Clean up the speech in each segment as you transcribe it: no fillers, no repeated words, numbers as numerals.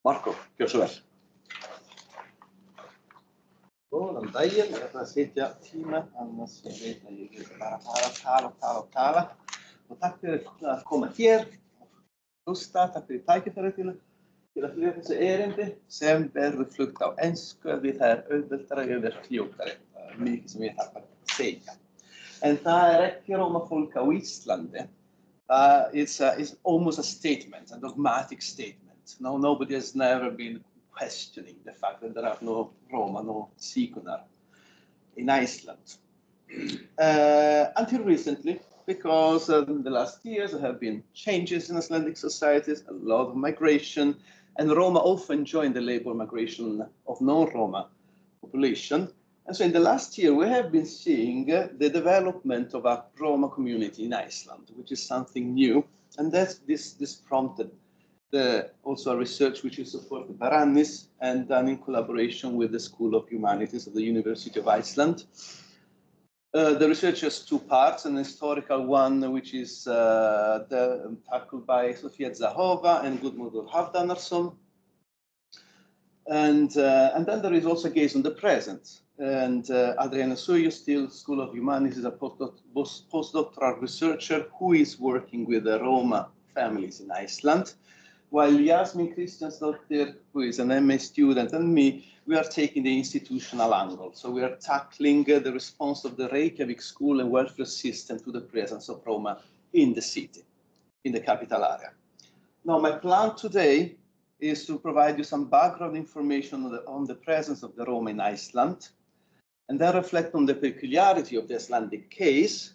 Marko, gjör svo vel. Góðan daginn, ég ætla að setja tíma, annars ég veit að ég get bara tala. Og takk fyrir að koma hér, hlusta, takk fyrir tækifærið til að flytja þessu erindi sem verður flutt á ensku, því það auðveldara yfir fljótari. Það mikið sem ég þarf að segja. En það ekki Rómafólk á Íslandi. It's almost a statement, a dogmatic statement. No, nobody has never been questioning the fact that there are no Roma, no sigunar in Iceland. Until recently, because in the last years there have been changes in Icelandic societies, a lot of migration, and Roma often join the labor migration of non-Roma population. And so in the last year, we have been seeing the development of a Roma community in Iceland, which is something new. And this prompted also a research which is supported by Rannis and done in collaboration with the School of Humanities of the University of Iceland. The research has two parts, an historical one, which is tackled by Sofia Zahova and Gudmundur Hafdanarsson. And then there is also a gaze on the present. And Adriana Suyo, still School of Humanities, is a postdoctoral researcher who is working with the Roma families in Iceland, while Yasmin Kristjansdóttir, who is an MA student, and me, we are taking the institutional angle. So we are tackling the response of the Reykjavik school and welfare system to the presence of Roma in the city, in the capital area. Now, my plan today is to provide you some background information on the presence of the Roma in Iceland, and then reflect on the peculiarity of the Icelandic case,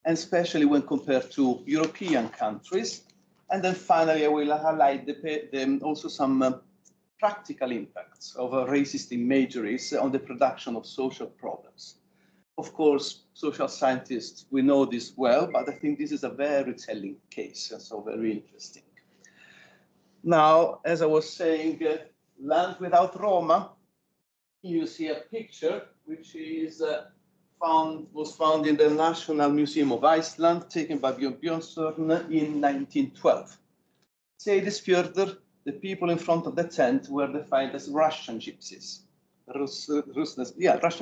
and especially when compared to European countries. And then finally, I will highlight also some practical impacts of racist imageries on the production of social problems. Of course, social scientists, we know this well, but I think this is a very telling case, and so very interesting. Now, as I was saying, land without Roma, you see a picture which is was found in the National Museum of Iceland, taken by Björn Björnsson in 1912. Say this further, the people in front of the tent were defined as Russian gypsies. Russian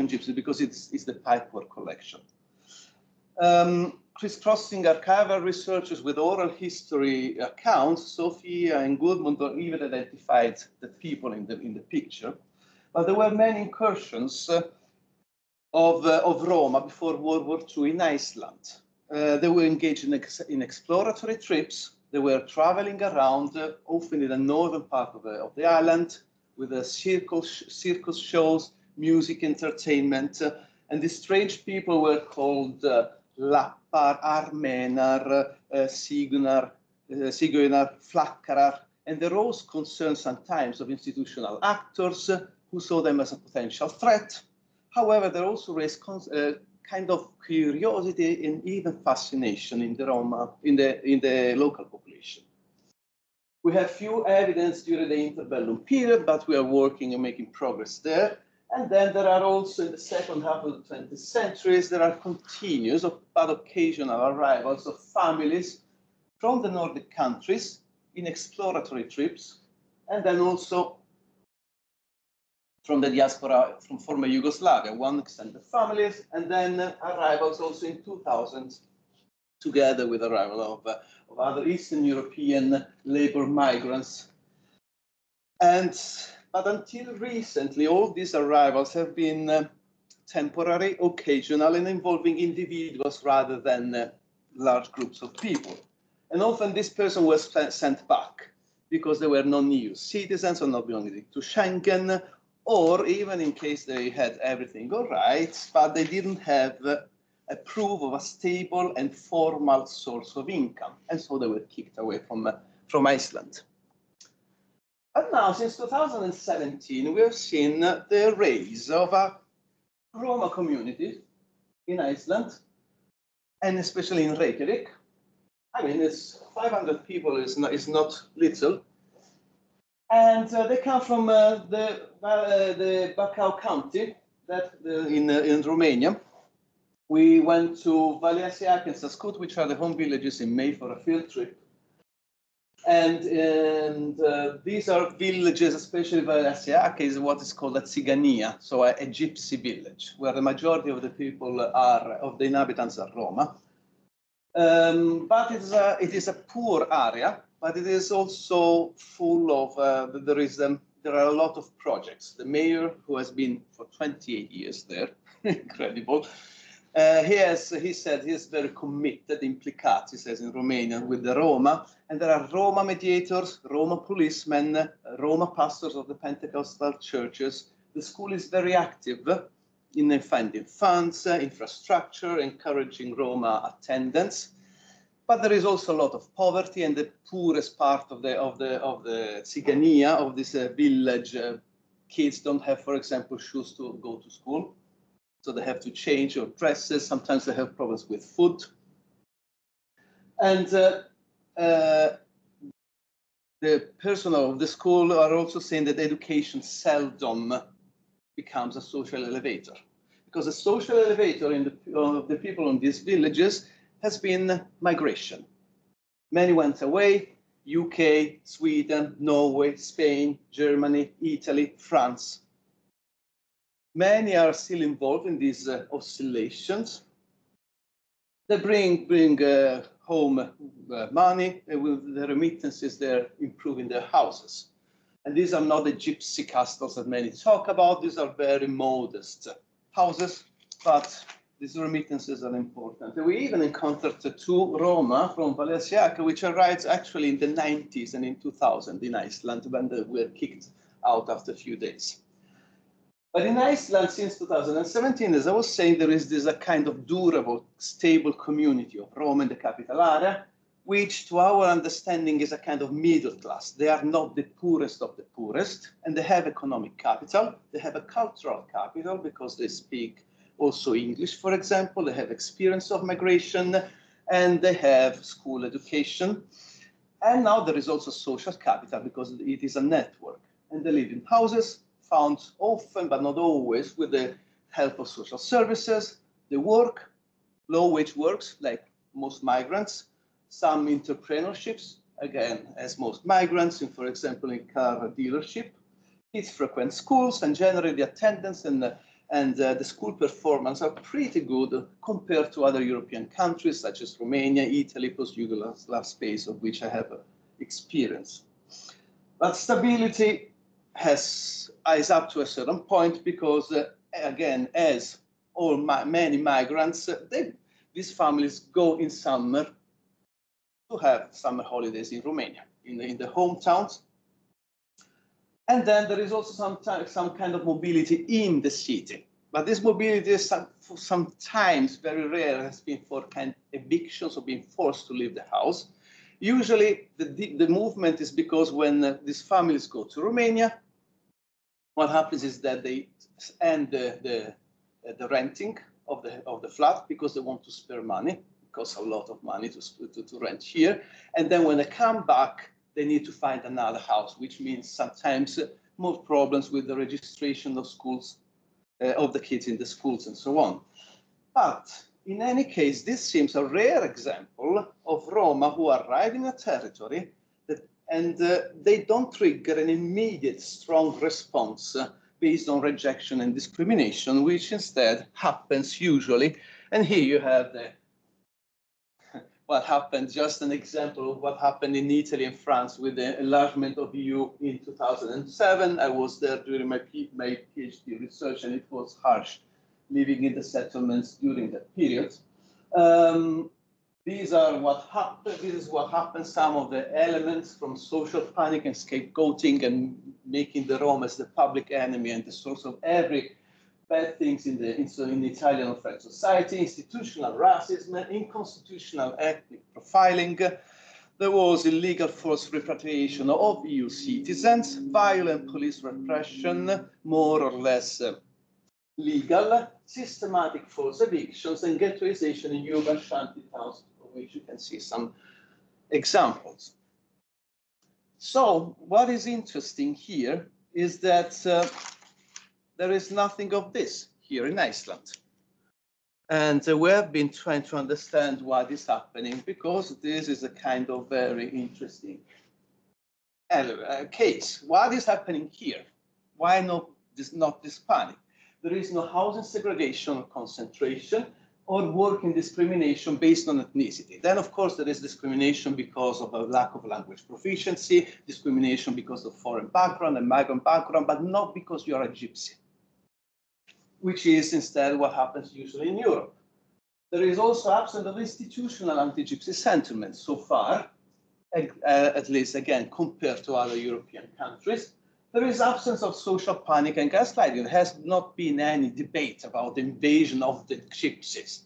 gypsies, because it's the pipework collection. Crisscrossing archival researchers with oral history accounts, Sophia and Gudmundur even identified the people in the picture. But there were many incursions of Roma before World War II in Iceland. They were engaged in exploratory trips. They were traveling around, often in the northern part of the island, with circus shows, music, entertainment. And these strange people were called Lappar, Armenar, Signar, Flakkarar, and there arose concerns sometimes of institutional actors who saw them as a potential threat. However, there also raised kind of curiosity and even fascination in the Roma, in the local population. We have few evidence during the interbellum period, but we are working and making progress there. And then there are also, in the second half of the 20th century, there are continuous but occasional arrivals of families from the Nordic countries in exploratory trips, and then also from the diaspora from former Yugoslavia, one extended families, and then arrivals also in 2000, together with arrival of other Eastern European labor migrants. But until recently, all these arrivals have been temporary, occasional, and involving individuals rather than large groups of people. And often this person was sent back because they were non-EU citizens or not belonging to Schengen, or even in case they had everything all right, but they didn't have a proof of a stable and formal source of income, and so they were kicked away from Iceland. But now, since 2017, we have seen the rise of a Roma community in Iceland, and especially in Reykjavik. I mean, it's 500 people is not little. And they come from the Bacău County, in Romania. We went to Valencia and Sascut, which are the home villages in May for a field trip. And these are villages, especially Valasiak, is what is called a Tzigania, so a gypsy village, where the majority of the people of the inhabitants are Roma. But it is a poor area, but it is also full of, there are a lot of projects. The mayor, who has been for 28 years there, incredible, he said he is very committed, implicat, he says in Romanian, with the Roma, and there are Roma mediators, Roma policemen, Roma pastors of the Pentecostal churches. The school is very active in finding funds, infrastructure, encouraging Roma attendance. But there is also a lot of poverty, and the poorest part of the Tzigania, of this village, kids don't have, for example, shoes to go to school. So they have to change their dresses. Sometimes they have problems with food. And the personnel of the school are also saying that education seldom becomes a social elevator. Because a social elevator of the people in these villages has been migration. Many went away: UK, Sweden, Norway, Spain, Germany, Italy, France. Many are still involved in these oscillations. They bring home money, and with the remittances, they're improving their houses. And these are not the gypsy castles that many talk about. These are very modest houses, but these remittances are important. And we even encountered two Roma from Valasiak, which arrived actually in the 90s and in 2000 in Iceland, when they were kicked out after a few days. But in Iceland, since 2017, as I was saying, there is a kind of durable, stable community of Roma in the capital area, which to our understanding is a kind of middle class. They are not the poorest of the poorest, and they have economic capital. They have a cultural capital because they speak also English, for example. They have experience of migration, and they have school education. And now there is also social capital because it is a network, and they live in houses, found often, but not always, with the help of social services. They work, low-wage works, like most migrants, some entrepreneurships, again, as most migrants, for example, in car dealership. Kids frequent schools, and generally the attendance and the school performance are pretty good compared to other European countries, such as Romania, Italy, post-Yugoslav space, of which I have experience. But stability is up to a certain point because, again, as many migrants, these families go in summer to have summer holidays in Romania, in the hometowns. And then there is also some kind of mobility in the city. But this mobility is sometimes very rare, has been for kind of evictions or being forced to leave the house. Usually the movement is because when these families go to Romania, what happens is that they end the renting of the flat because they want to spare money. It costs a lot of money to rent here. And then when they come back, they need to find another house, which means sometimes more problems with the registration of schools, of the kids in the schools and so on. But in any case, this seems a rare example of Roma who arrive in a territory and they don't trigger an immediate strong response based on rejection and discrimination, which instead happens usually. And here you have what happened, just an example of what happened in Italy and France with the enlargement of EU in 2007. I was there during my PhD research, and it was harsh living in the settlements during that period. This is what happened. Some of the elements from social panic and scapegoating and making the Romans the public enemy and the source of every bad things in Italian or French society, institutional racism, unconstitutional ethnic profiling. There was illegal forced repatriation of EU citizens, violent police repression, more or less legal, systematic forced evictions, and ghettoization in urban shanty towns, of which you can see some examples. So what is interesting here is that there is nothing of this here in Iceland. And we have been trying to understand why this is happening, because this is a kind of very interesting case. What is happening here? Why not this panic? There is no housing segregation or concentration or working discrimination based on ethnicity. Then, of course, there is discrimination because of a lack of language proficiency, discrimination because of foreign background and migrant background, but not because you are a gypsy, which is instead what happens usually in Europe. There is also absence of institutional anti-Gypsy sentiment so far, at least again, compared to other European countries. There is absence of social panic and gaslighting. There has not been any debate about the invasion of the Gypsies,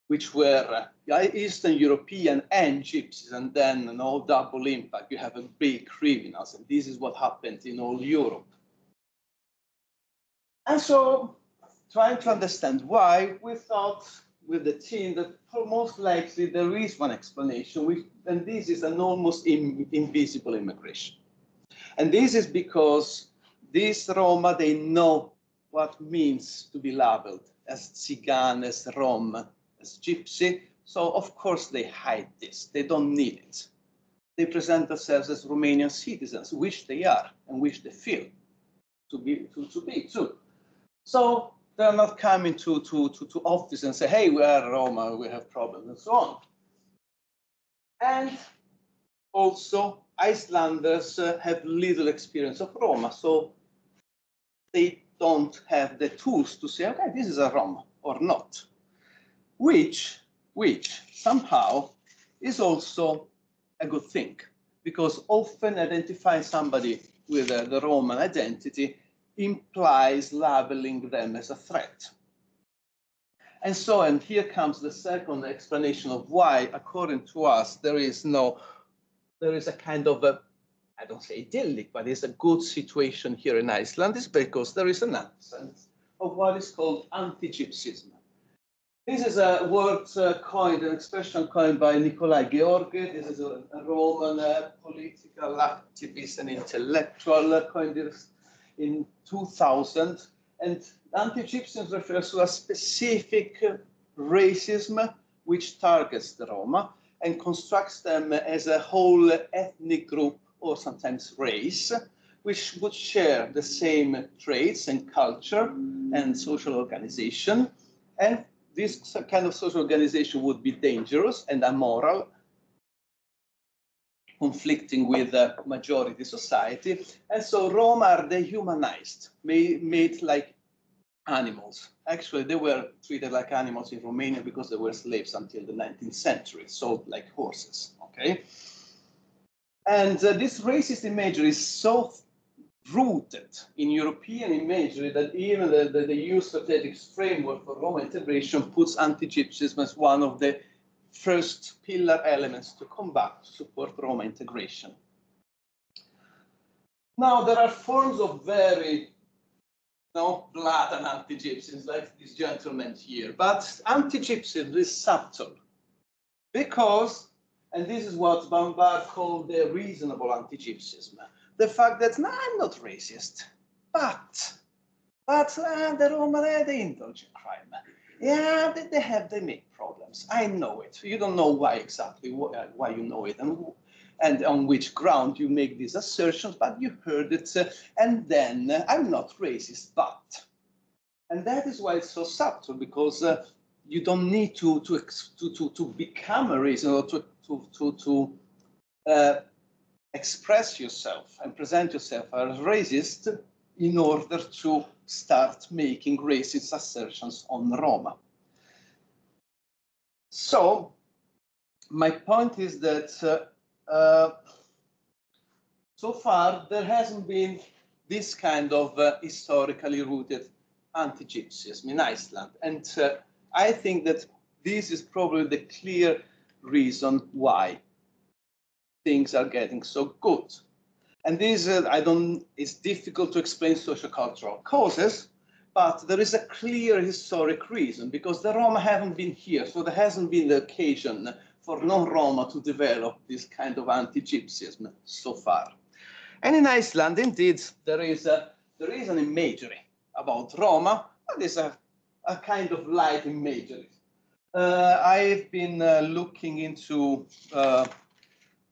which were Eastern European and Gypsies, and then double impact. You have a big criminals, and this is what happened in all Europe. And so, trying to understand why, we thought with the team that most likely there is one explanation, and this is an almost invisible immigration. And this is because these Roma, they know what it means to be labeled as Tsigan, as Rom, as Gypsy. So, of course, they hide this. They don't need it. They present themselves as Romanian citizens, which they are and which they feel to be too. So, they're not coming to office and say, hey, we are Roma, we have problems, and so on. And also, Icelanders have little experience of Roma, so they don't have the tools to say, okay, this is a Roma or not, which somehow is also a good thing, because often identifying somebody with the Roman identity implies labeling them as a threat. And so, and here comes the second explanation of why, according to us, there is a kind of a, I don't say idyllic, but it's a good situation here in Iceland, is because there is an absence of what is called anti-Gypsyism. This is a word coined, an expression coined by Nikolai Georgi. This is a Roman political activist and intellectual, coined this in 2000. And anti-Gypsyism refers to a specific racism which targets the Roma and constructs them as a whole ethnic group or sometimes race, which would share the same traits and culture and social organization. And this kind of social organization would be dangerous and immoral, conflicting with the majority society. And so Roma are dehumanized, made like animals. Actually, they were treated like animals in Romania because they were slaves until the 19th century, sold like horses, okay? And this racist imagery is so rooted in European imagery that even the EU strategic framework for Roma integration puts anti-Gypsyism as one of the first pillar elements to combat, to support Roma integration. Now, there are forms of very blatant anti-Gypsyism, like this gentleman here, but anti-Gypsyism is subtle because, and this is what Bambard called the reasonable anti-Gypsyism, the fact that, no, I'm not racist, but the Roma, they indulge in crime. Yeah, they make problems. I know it. You don't know why exactly, why you know it, and on which ground you make these assertions, but you heard it, and then I'm not racist, but. And that is why it's so subtle, because you don't need to become a racist or to express yourself and present yourself as racist in order to start making racist assertions on Roma. So my point is that so far there hasn't been this kind of historically rooted anti-Gypsyism in Iceland. And I think that this is probably the clear reason why things are getting so good. And this, it's difficult to explain sociocultural causes, but there is a clear historic reason, because the Roma haven't been here, so there hasn't been the occasion for non-Roma to develop this kind of anti-Gypsyism so far. And in Iceland, indeed, there is an imagery about Roma, but it's a kind of light imagery. I've been looking into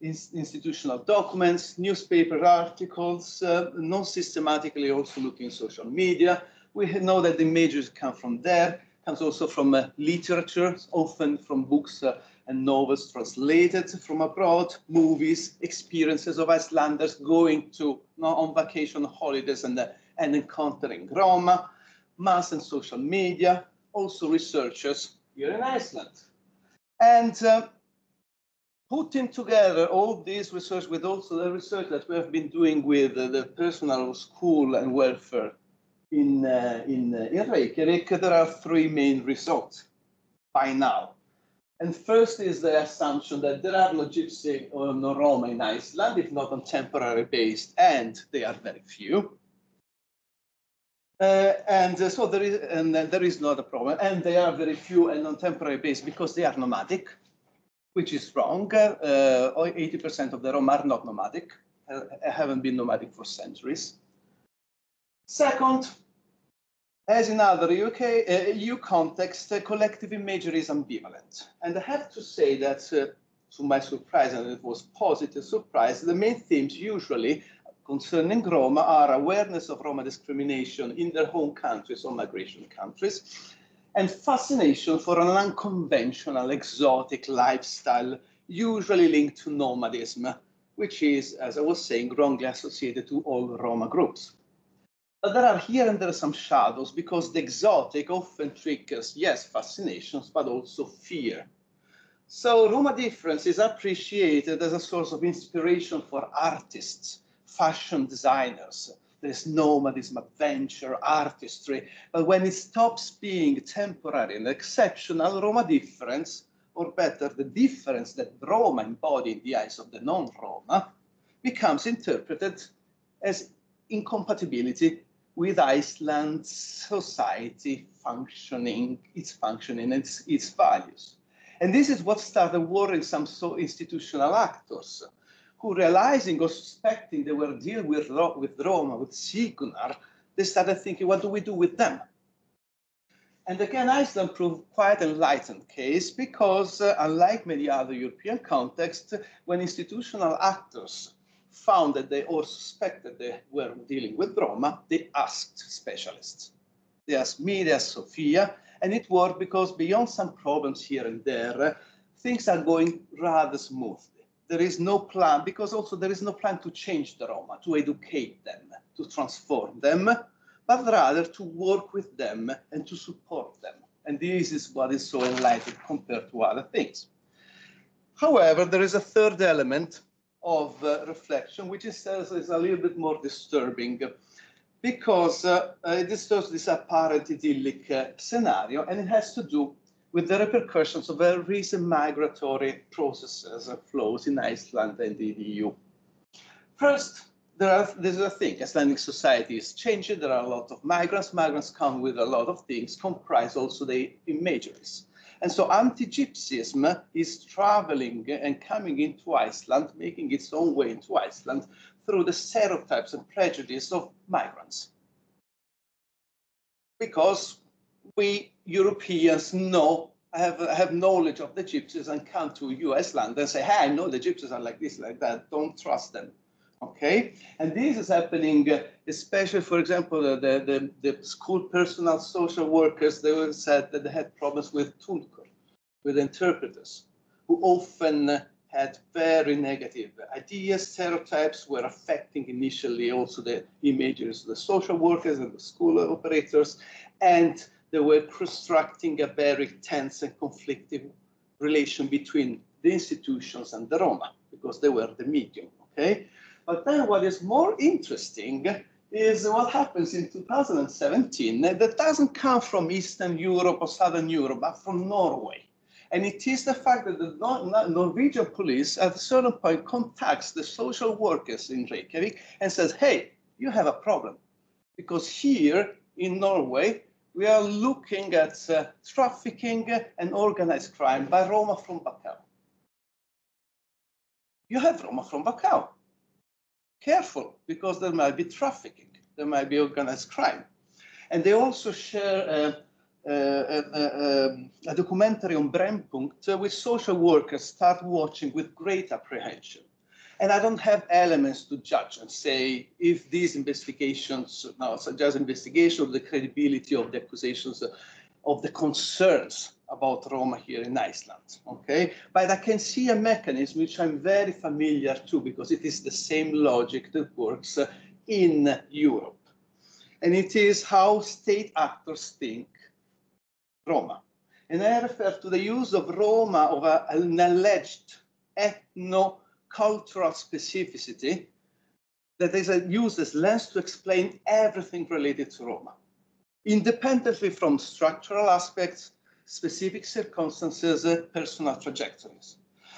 institutional documents, newspaper articles, non-systematically also looking at social media. We know that the images come from there, comes also from literature, often from books and novels translated from abroad, movies, experiences of Icelanders going to on vacation holidays and encountering Roma, mass and social media, also researchers here in Iceland. And putting together all this research with also the research that we have been doing with the personal school and welfare in Reykjavik, there are three main results by now. And first is the assumption that there are no Gypsy or no Roma in Iceland, if not on temporary basis, and they are very few. So there is not a problem, and they are very few and on temporary basis because they are nomadic, which is wrong. 80% of the Roma are not nomadic, haven't been nomadic for centuries. Second, as in other EU context, collective imagery is ambivalent. And I have to say that, to my surprise, and it was positive surprise, the main themes usually concerning Roma are awareness of Roma discrimination in their home countries or migration countries, and fascination for an unconventional, exotic lifestyle, usually linked to nomadism, which is, as I was saying, wrongly associated to all Roma groups. But there are here and there some shadows because the exotic often triggers, yes, fascinations, but also fear. So Roma difference is appreciated as a source of inspiration for artists, fashion designers. There is nomadism, adventure, artistry. But when it stops being temporary and exceptional, Roma difference, or better, the difference that Roma embody in the eyes of the non-Roma, becomes interpreted as incompatibility with Iceland's society functioning, its values. And this is what started worrying some institutional actors who, realizing or suspecting they were dealing with Roma, with Sigunar, they started thinking, what do we do with them? And again, Iceland proved quite an enlightened case because, unlike many other European contexts, when institutional actors found that they or suspected they were dealing with Roma, they asked specialists. They asked me, they asked Sophia, and it worked because beyond some problems here and there, things are going rather smoothly. There is no plan, because also there is no plan to change the Roma, to educate them, to transform them, but rather to work with them and to support them. And this is what is so enlightened compared to other things. However, there is a third element of reflection, which is a little bit more disturbing, because it disturbs this apparent idyllic scenario, and it has to do with the repercussions of very recent migratory processes and flows in Iceland and the EU. First, there's a thing, Icelandic society is changing, there are a lot of migrants. Migrants come with a lot of things, comprise also the imageries. And so anti-Gypsyism is traveling and coming into Iceland, making its own way into Iceland through the stereotypes and prejudices of migrants. Because we Europeans have knowledge of the Gypsies and come to you, Iceland, and say, hey, I know the Gypsies are like this, like that, don't trust them. Okay, and this is happening, especially, for example, the school personnel, social workers. They said that they had problems with tulkur, with interpreters, who often had very negative ideas, stereotypes, were affecting initially also the images of the social workers and the school operators, and they were constructing a very tense and conflicting relation between the institutions and the Roma, because they were the medium. Okay. But then what is more interesting is what happens in 2017 that doesn't come from Eastern Europe or Southern Europe, but from Norway. And it is the fact that the Norwegian police at a certain point contacts the social workers in Reykjavik and says, hey, you have a problem. Because here in Norway, we are looking at trafficking and organized crime by Roma from Bacau. You have Roma from Bacau. Careful, because there might be trafficking, there might be organized crime. And they also share a documentary on Brennpunkt, which social workers start watching with great apprehension. And I don't have elements to judge and say if these investigations, now such as investigation of the credibility of the accusations of the concerns about Roma here in Iceland, okay? But I can see a mechanism which I'm very familiar to because it is the same logic that works in Europe. And it is how state actors think Roma. And I refer to the use of Roma of an alleged ethno-cultural specificity that is used as lens to explain everything related to Roma, independently from structural aspects, specific circumstances, personal trajectories.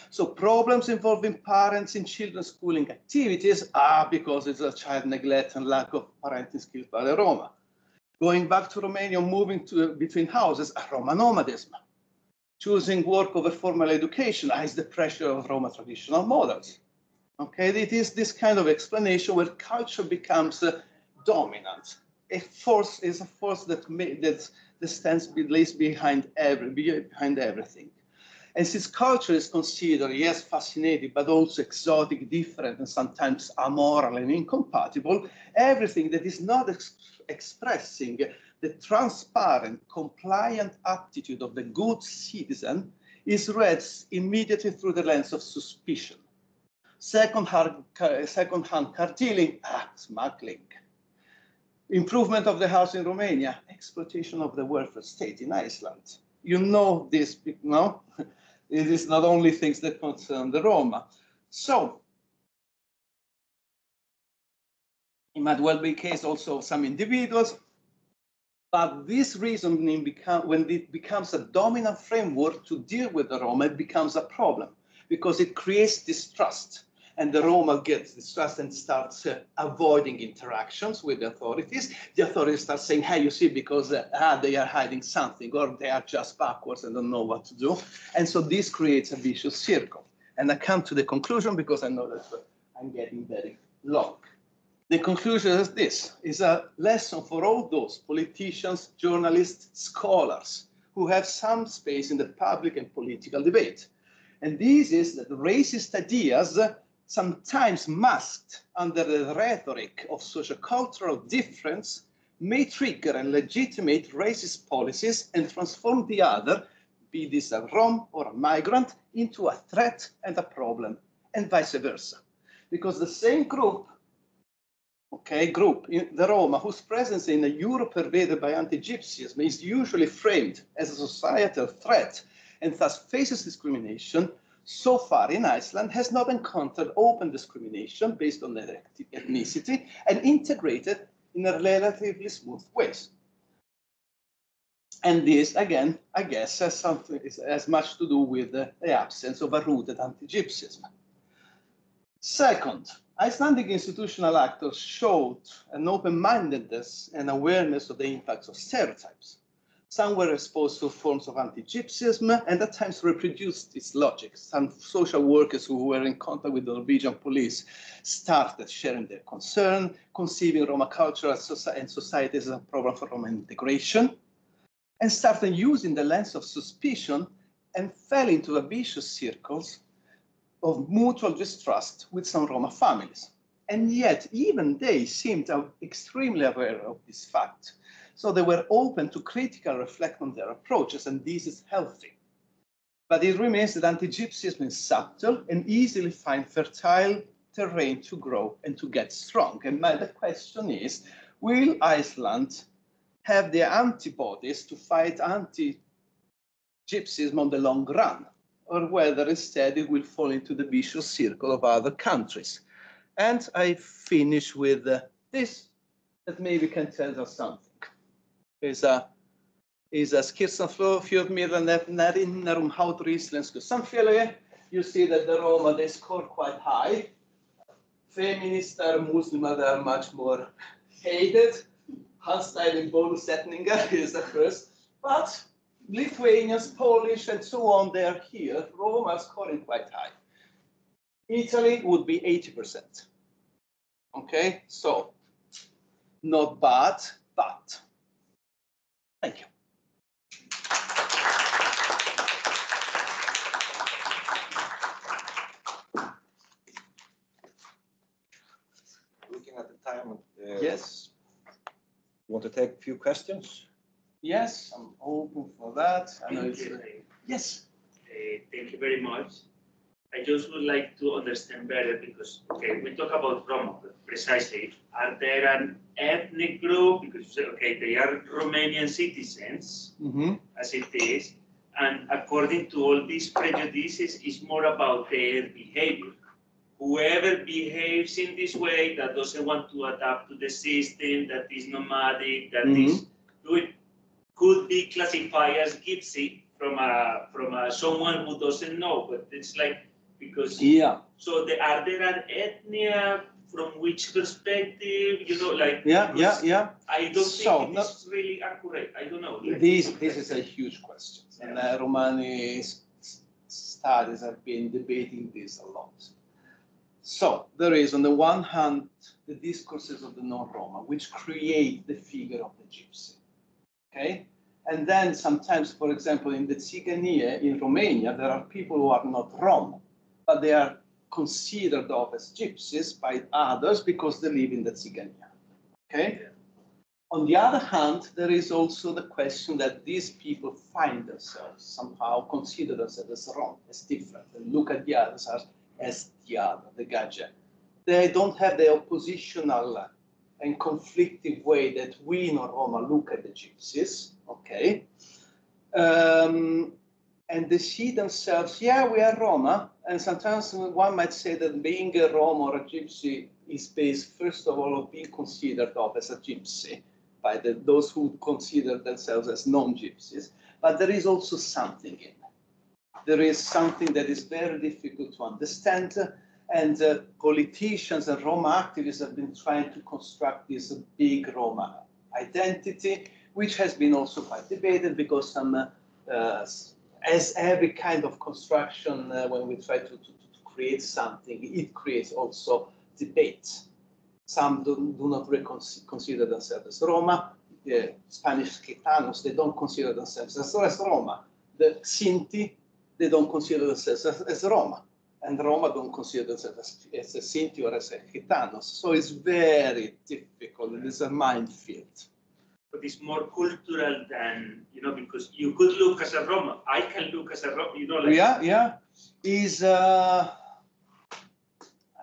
So problems involving parents in children's schooling activities are because it's a child neglect and lack of parenting skills by the Roma. Going back to Romania, moving between houses, a Roma nomadism. Choosing work over formal education is the pressure of Roma traditional models. Okay, it is this kind of explanation where culture becomes dominant. A force is a force that stands lays behind everything. And since culture is considered, yes, fascinating, but also exotic, different, and sometimes amoral and incompatible, everything that is not expressing the transparent, compliant attitude of the good citizen is read immediately through the lens of suspicion. Second-hand car dealing, smuggling. Improvement of the house in Romania, exploitation of the welfare state in Iceland. You know this, no? It is not only things that concern the Roma. So, it might well be the case also of some individuals, but this reasoning, when it becomes a dominant framework to deal with the Roma, it becomes a problem because it creates distrust. And the Roma gets distrust and starts avoiding interactions with the authorities. The authorities start saying, hey, you see, because they are hiding something or they are just backwards and don't know what to do. And so this creates a vicious circle. And I come to the conclusion because I know that I'm getting very long. The conclusion is this, is a lesson for all those politicians, journalists, scholars who have some space in the public and political debate. And this is that racist ideas sometimes masked under the rhetoric of sociocultural difference may trigger and legitimate racist policies and transform the other, be this a Rom or a migrant, into a threat and a problem, and vice versa. Because the same group, the Roma, whose presence in a Europe pervaded by anti-Gypsyism is usually framed as a societal threat and thus faces discrimination, so far in Iceland has not encountered open discrimination based on their ethnicity and integrated in a relatively smooth ways. And this, again, I guess, has much to do with the absence of a rooted anti-Gypsyism. Second, Icelandic institutional actors showed an open-mindedness and awareness of the impacts of stereotypes. Some were exposed to forms of anti-Gypsyism and at times reproduced its logic. Some social workers who were in contact with the Norwegian police started sharing their concern, conceiving Roma culture and society as a problem for Roma integration, and started using the lens of suspicion and fell into a vicious circles of mutual distrust with some Roma families. And yet, even they seemed extremely aware of this fact. So they were open to critical reflect on their approaches, and this is healthy. But it remains that anti-Gypsyism is subtle and easily find fertile terrain to grow and to get strong. And the question is, will Iceland have the antibodies to fight anti-Gypsyism on the long run, or whether instead it will fall into the vicious circle of other countries? And I finish with this, that maybe can tell us something. Is a skissar fjordmyrra nefnar hátur íslensku samfélagi. You see that the Roma, they score quite high. Feminists Muslims are much more hated. Handstyle bonusetningar is the first. But Lithuanians, Polish, and so on, they're here. Roma are scoring quite high. Italy would be 80%. Okay, so not bad, but thank you. want to take a few questions? Yes, I'm open for that. I know it's, yes. Thank you very much. I just would like to understand better because, okay, we talk about Roma, but precisely, are there an ethnic group? Because you said, okay, they are Romanian citizens, as it is, and according to all these prejudices, it's more about their behavior. Whoever behaves in this way, that doesn't want to adapt to the system, that is nomadic, that is doing, could be classified as gypsy from someone who doesn't know, but it's like, because so are there an ethnia from which perspective, you know, like I don't think it's really accurate. I don't know. Like, this is a huge question, and Romani studies have been debating this a lot. So there is, on the one hand, the discourses of the non-Roma, which create the figure of the gypsy. Okay. And then sometimes, for example, in the Țigănie in Romania, there are people who are not Roma, but they are considered of as gypsies by others because they live in the Țigănie. Okay? On the other hand, there is also the question that these people find themselves somehow, consider themselves as wrong, as different, and look at the others as the other, the Gaja. They don't have the oppositional and conflictive way that we in Roma look at the gypsies, okay? And they see themselves, yeah, we are Roma, and sometimes one might say that being a Roma or a gypsy is based, first of all, on being considered of as a gypsy by those who consider themselves as non-gypsies, but there is also something in it. There is something that is very difficult to understand, and politicians and Roma activists have been trying to construct this big Roma identity, which has been also quite debated because some, as every kind of construction, when we try to create something, it creates also debate. Some do not consider themselves as Roma. The Spanish Gitanos, they don't consider themselves as Roma. The Sinti, they don't consider themselves as Roma. And Roma don't consider themselves as a Sinti or as a Gitanos. So it's very difficult. It is a minefield. But it's more cultural than, you know, because you could look as a Roma. I can look as a Roma, you know. Like yeah.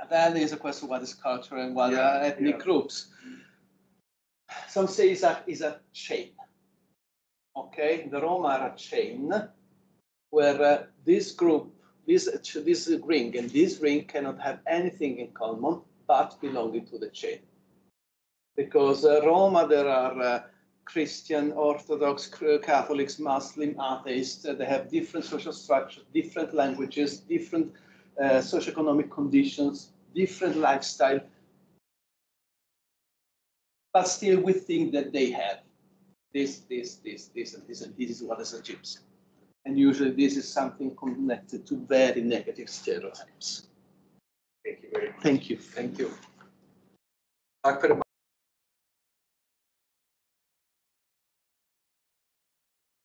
Then is a question what is culture and what are ethnic groups. Some say is a chain. Okay, the Roma are a chain where this group, this ring and this ring cannot have anything in common but belonging to the chain. Because Roma, there are Christian, Orthodox, Catholics, Muslim, atheists. They have different social structures, different languages, different socioeconomic conditions, different lifestyle. But still, we think that they have this, and this is what is a gypsy. And usually, this is something connected to very negative stereotypes. Thank you very much. Thank you. Tack för